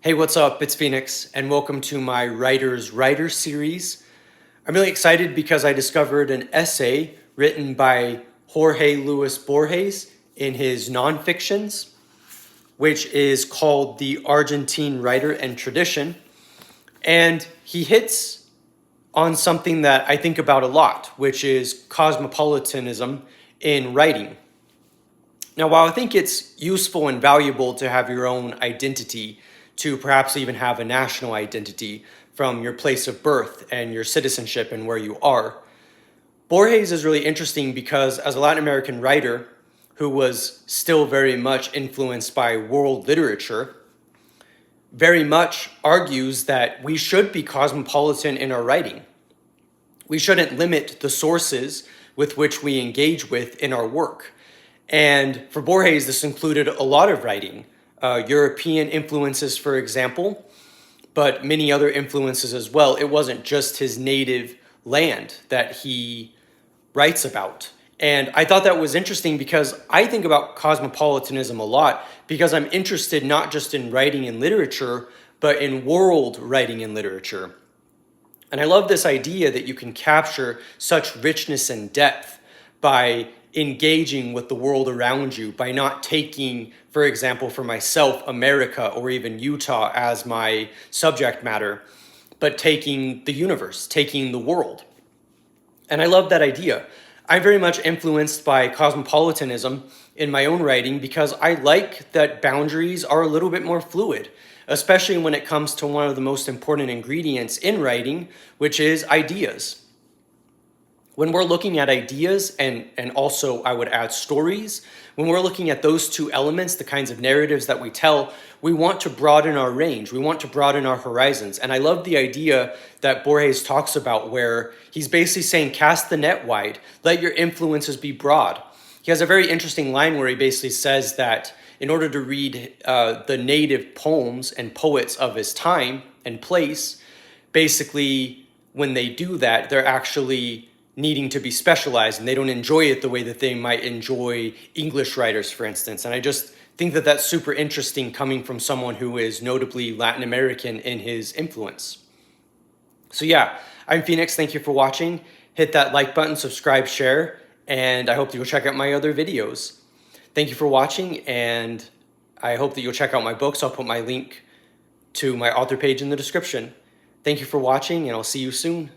Hey, what's up? It's Phoenix, and welcome to my Writer's Writer series. I'm really excited because I discovered an essay written by Jorge Luis Borges in his nonfictions, which is called The Argentine Writer and Tradition. And he hits on something that I think about a lot, which is cosmopolitanism in writing. Now, while I think it's useful and valuable to have your own identity, to perhaps even have a national identity from your place of birth and your citizenship and where you are, Borges is really interesting because as a Latin American writer who was still very much influenced by world literature, very much argues that we should be cosmopolitan in our writing. We shouldn't limit the sources with which we engage with in our work. And for Borges, this included a lot of writing, European influences, for example, but many other influences as well. It wasn't just his native land that he writes about. And I thought that was interesting because I think about cosmopolitanism a lot because I'm interested not just in writing and literature, but in world writing and literature. And I love this idea that you can capture such richness and depth by engaging with the world around you, by not taking, for example, for myself, America or even Utah as my subject matter, but taking the universe, taking the world. And I love that idea. I'm very much influenced by cosmopolitanism in my own writing because I like that boundaries are a little bit more fluid, especially when it comes to one of the most important ingredients in writing, which is ideas. When we're looking at ideas and also I would add stories, when we're looking at those two elements, the kinds of narratives that we tell, we want to broaden our range. We want to broaden our horizons. And I love the idea that Borges talks about where he's basically saying, cast the net wide, let your influences be broad. He has a very interesting line where he basically says that in order to read the native poems and poets of his time and place, basically when they do that, they're actually needing to be specialized and they don't enjoy it the way that they might enjoy English writers, for instance. And I just think that that's super interesting coming from someone who is notably Latin American in his influence. So yeah, I'm Phoenix. Thank you for watching. Hit that like button, subscribe, share, and I hope that you'll check out my other videos. Thank you for watching, and I hope that you'll check out my books. I'll put my link to my author page in the description. Thank you for watching, and I'll see you soon.